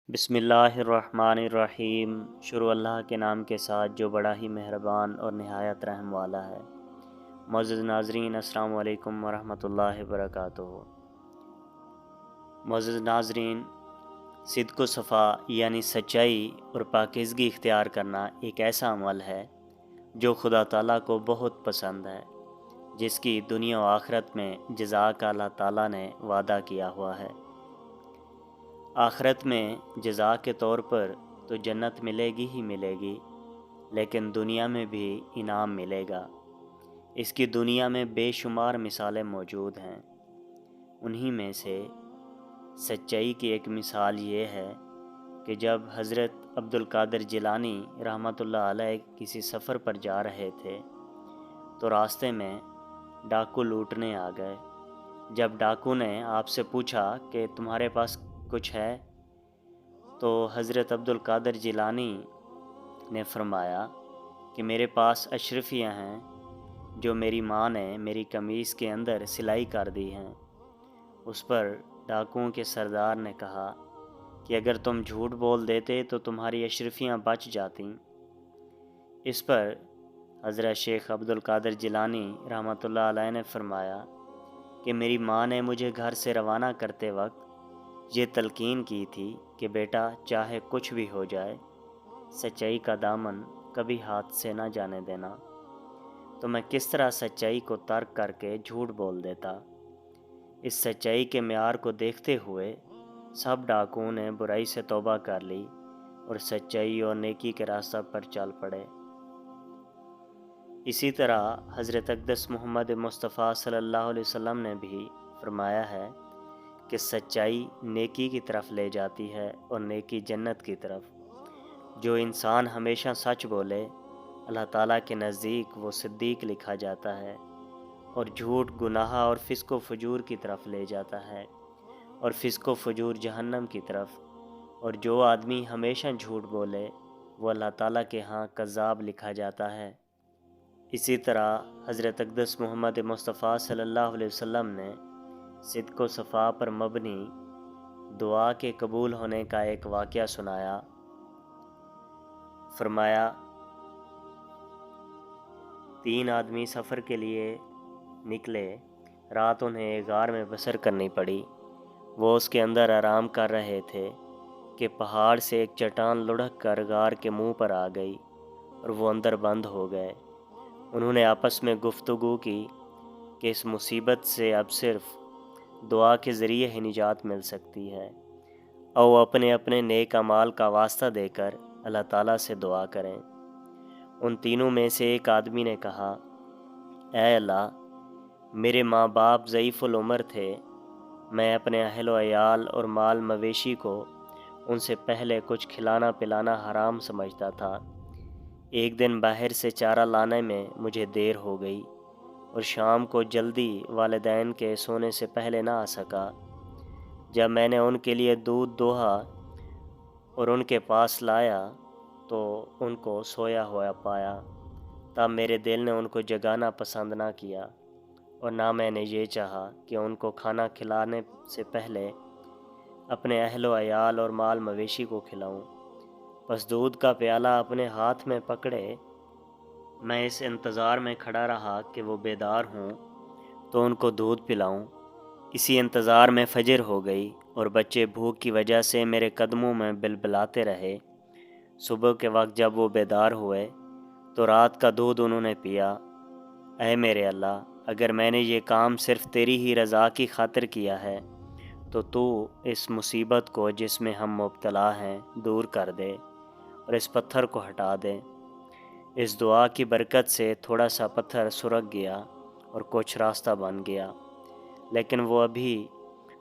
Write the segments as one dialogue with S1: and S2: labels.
S1: بسم اللہ الرحمن الرحیم۔ شروع اللہ کے نام کے ساتھ جو بڑا ہی مہربان اور نہایت رحم والا ہے۔ معزز ناظرین، السلام علیکم ورحمۃ اللہ وبرکاتہ۔ معزز ناظرین، صدق و صفا یعنی سچائی اور پاکیزگی اختیار کرنا ایک ایسا عمل ہے جو خدا تعالیٰ کو بہت پسند ہے، جس کی دنیا و آخرت میں جزا کا اللہ تعالیٰ نے وعدہ کیا ہوا ہے۔ آخرت میں جزا کے طور پر تو جنت ملے گی ہی ملے گی، لیکن دنیا میں بھی انعام ملے گا۔ اس کی دنیا میں بے شمار مثالیں موجود ہیں۔ انہی میں سے سچائی کی ایک مثال یہ ہے کہ جب حضرت عبد القادر جیلانی رحمۃ اللہ علیہ کسی سفر پر جا رہے تھے تو راستے میں ڈاکو لوٹنے آ گئے۔ جب ڈاکو نے آپ سے پوچھا کہ تمہارے پاس کچھ ہے تو حضرت عبد القادر جیلانی نے فرمایا کہ میرے پاس اشرفیاں ہیں جو میری ماں نے میری قمیص کے اندر سلائی کر دی ہیں۔ اس پر ڈاکوؤں کے سردار نے کہا کہ اگر تم جھوٹ بول دیتے تو تمہاری اشرفیاں بچ جاتیں۔ اس پر حضرت شیخ عبد القادر جیلانی رحمۃ اللہ علیہ نے فرمایا کہ میری ماں نے مجھے گھر سے روانہ کرتے وقت یہ تلقین کی تھی کہ بیٹا، چاہے کچھ بھی ہو جائے، سچائی کا دامن کبھی ہاتھ سے نہ جانے دینا۔ تو میں کس طرح سچائی کو ترک کر کے جھوٹ بول دیتا۔ اس سچائی کے معیار کو دیکھتے ہوئے سب ڈاکوؤں نے برائی سے توبہ کر لی اور سچائی اور نیکی کے راستہ پر چل پڑے۔ اسی طرح حضرت اقدس محمد مصطفیٰ صلی اللہ علیہ وسلم نے بھی فرمایا ہے کہ سچائی نیکی کی طرف لے جاتی ہے اور نیکی جنت کی طرف۔ جو انسان ہمیشہ سچ بولے، اللہ تعالیٰ کے نزدیک وہ صدیق لکھا جاتا ہے، اور جھوٹ گناہ اور فسق و فجور کی طرف لے جاتا ہے، اور فسق و فجور جہنم کی طرف۔ اور جو آدمی ہمیشہ جھوٹ بولے وہ اللہ تعالیٰ کے ہاں کذاب لکھا جاتا ہے۔ اسی طرح حضرت اقدس محمد مصطفیٰ صلی اللہ علیہ وسلم نے صدق و صفا پر مبنی دعا کے قبول ہونے کا ایک واقعہ سنایا۔ فرمایا، 3 آدمی سفر کے لیے نکلے۔ رات انہیں ایک غار میں بسر کرنی پڑی۔ وہ اس کے اندر آرام کر رہے تھے کہ پہاڑ سے ایک چٹان لڑھک کر غار کے منہ پر آ گئی اور وہ اندر بند ہو گئے۔ انہوں نے آپس میں گفتگو کی کہ اس مصیبت سے اب صرف دعا کے ذریعے ہی نجات مل سکتی ہے۔ او اپنے اپنے نیک اعمال کا واسطہ دے کر اللہ تعالیٰ سے دعا کریں۔ ان تینوں میں سے ایک آدمی نے کہا، اے اللہ، میرے ماں باپ ضعیف العمر تھے۔ میں اپنے اہل و عیال اور مال مویشی کو ان سے پہلے کچھ کھلانا پلانا حرام سمجھتا تھا۔ ایک دن باہر سے چارہ لانے میں مجھے دیر ہو گئی اور شام کو جلدی والدین کے سونے سے پہلے نہ آ سکا۔ جب میں نے ان کے لیے دودھ دوہا اور ان کے پاس لایا تو ان کو سویا ہوا پایا۔ تب میرے دل نے ان کو جگانا پسند نہ کیا، اور نہ میں نے یہ چاہا کہ ان کو کھانا کھلانے سے پہلے اپنے اہل و عیال اور مال مویشی کو کھلاؤں۔ بس دودھ کا پیالہ اپنے ہاتھ میں پکڑے میں اس انتظار میں کھڑا رہا کہ وہ بیدار ہوں تو ان کو دودھ پلاؤں۔ اسی انتظار میں فجر ہو گئی اور بچے بھوک کی وجہ سے میرے قدموں میں بلبلاتے رہے۔ صبح کے وقت جب وہ بیدار ہوئے تو رات کا دودھ انہوں نے پیا۔ اے میرے اللہ، اگر میں نے یہ کام صرف تیری ہی رضا کی خاطر کیا ہے تو اس مصیبت کو جس میں ہم مبتلا ہیں دور کر دے اور اس پتھر کو ہٹا دے۔ اس دعا کی برکت سے تھوڑا سا پتھر سرک گیا اور کچھ راستہ بن گیا، لیکن وہ ابھی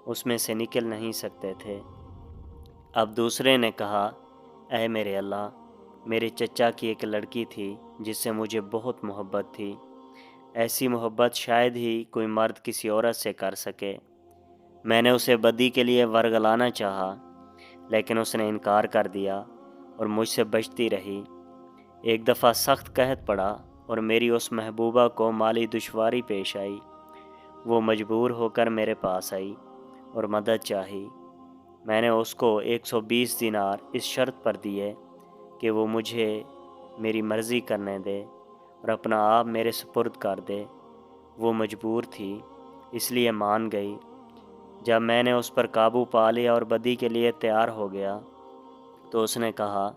S1: اس میں سے نکل نہیں سکتے تھے۔ اب دوسرے نے کہا، اے میرے اللہ، میرے چچا کی ایک لڑکی تھی جس سے مجھے بہت محبت تھی۔ ایسی محبت شاید ہی کوئی مرد کسی عورت سے کر سکے۔ میں نے اسے بدی کے لیے ورگلانا چاہا، لیکن اس نے انکار کر دیا اور مجھ سے بچتی رہی۔ ایک دفعہ سخت قحط پڑا اور میری اس محبوبہ کو مالی دشواری پیش آئی۔ وہ مجبور ہو کر میرے پاس آئی اور مدد چاہی۔ میں نے اس کو 120 دینار اس شرط پر دیے کہ وہ مجھے میری مرضی کرنے دے اور اپنا آپ میرے سپرد کر دے۔ وہ مجبور تھی، اس لیے مان گئی۔ جب میں نے اس پر قابو پا لیا اور بدی کے لیے تیار ہو گیا تو اس نے کہا،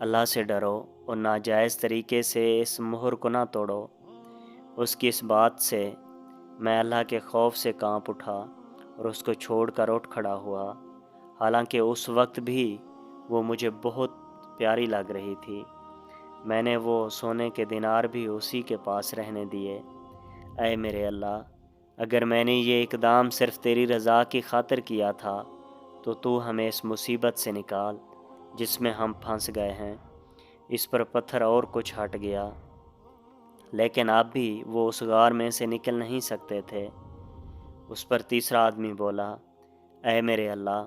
S1: اللہ سے ڈرو اور ناجائز طریقے سے اس مہر کو نہ توڑو۔ اس کی اس بات سے میں اللہ کے خوف سے کانپ اٹھا اور اس کو چھوڑ کر اٹھ کھڑا ہوا، حالانکہ اس وقت بھی وہ مجھے بہت پیاری لگ رہی تھی۔ میں نے وہ سونے کے دینار بھی اسی کے پاس رہنے دیے۔ اے میرے اللہ، اگر میں نے یہ اقدام صرف تیری رضا کی خاطر کیا تھا تو ہمیں اس مصیبت سے نکال جس میں ہم پھنس گئے ہیں۔ اس پر پتھر اور کچھ ہٹ گیا، لیکن اب بھی وہ اس غار میں سے نکل نہیں سکتے تھے۔ اس پر تیسرا آدمی بولا، اے میرے اللہ،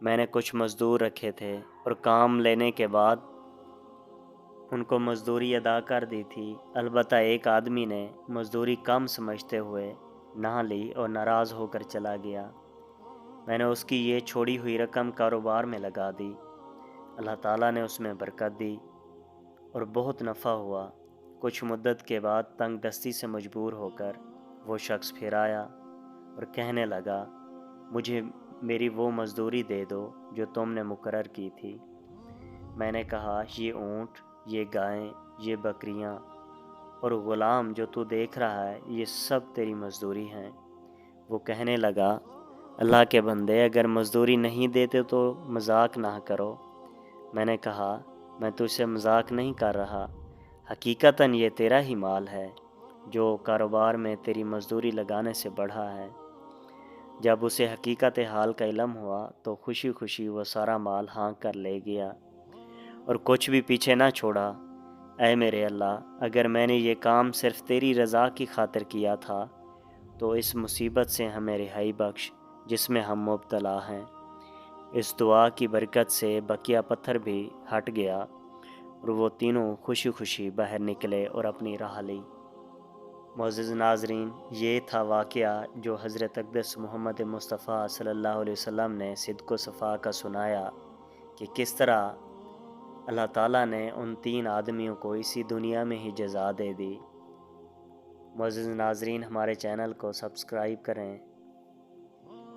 S1: میں نے کچھ مزدور رکھے تھے اور کام لینے کے بعد ان کو مزدوری ادا کر دی تھی، البتہ ایک آدمی نے مزدوری کم سمجھتے ہوئے نہ لی اور ناراض ہو کر چلا گیا۔ میں نے اس کی یہ چھوڑی ہوئی رقم کاروبار میں لگا دی۔ اللہ تعالیٰ نے اس میں برکت دی اور بہت نفع ہوا۔ کچھ مدت کے بعد تنگ دستی سے مجبور ہو کر وہ شخص پھر آیا اور کہنے لگا، مجھے میری وہ مزدوری دے دو جو تم نے مقرر کی تھی۔ میں نے کہا، یہ اونٹ، یہ گائیں، یہ بکریاں اور غلام جو تو دیکھ رہا ہے، یہ سب تیری مزدوری ہیں۔ وہ کہنے لگا، اللہ کے بندے، اگر مزدوری نہیں دیتے تو مذاق نہ کرو۔ میں نے کہا، میں تو اسے مذاق نہیں کر رہا، حقیقتاً یہ تیرا ہی مال ہے جو کاروبار میں تیری مزدوری لگانے سے بڑھا ہے۔ جب اسے حقیقت حال کا علم ہوا تو خوشی خوشی وہ سارا مال ہانک کر لے گیا اور کچھ بھی پیچھے نہ چھوڑا۔ اے میرے اللہ، اگر میں نے یہ کام صرف تیری رضا کی خاطر کیا تھا تو اس مصیبت سے ہمیں رہائی بخش جس میں ہم مبتلا ہیں۔ اس دعا کی برکت سے بقیہ پتھر بھی ہٹ گیا اور وہ تینوں خوشی خوشی باہر نکلے اور اپنی راہ لی۔ معزز ناظرین، یہ تھا واقعہ جو حضرت اقدس محمد مصطفیٰ صلی اللہ علیہ وسلم نے صدق و صفا کا سنایا کہ کس طرح اللہ تعالیٰ نے ان 3 آدمیوں کو اسی دنیا میں ہی جزا دے دی۔ معزز ناظرین، ہمارے چینل کو سبسکرائب کریں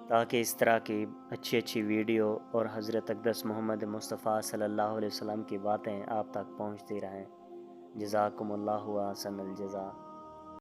S1: تاکہ اس طرح کی اچھی اچھی ویڈیو اور حضرت اقدس محمد مصطفیٰ صلی اللہ علیہ وسلم کی باتیں آپ تک پہنچتی رہیں۔ جزاکم اللہ و احسن الجزا۔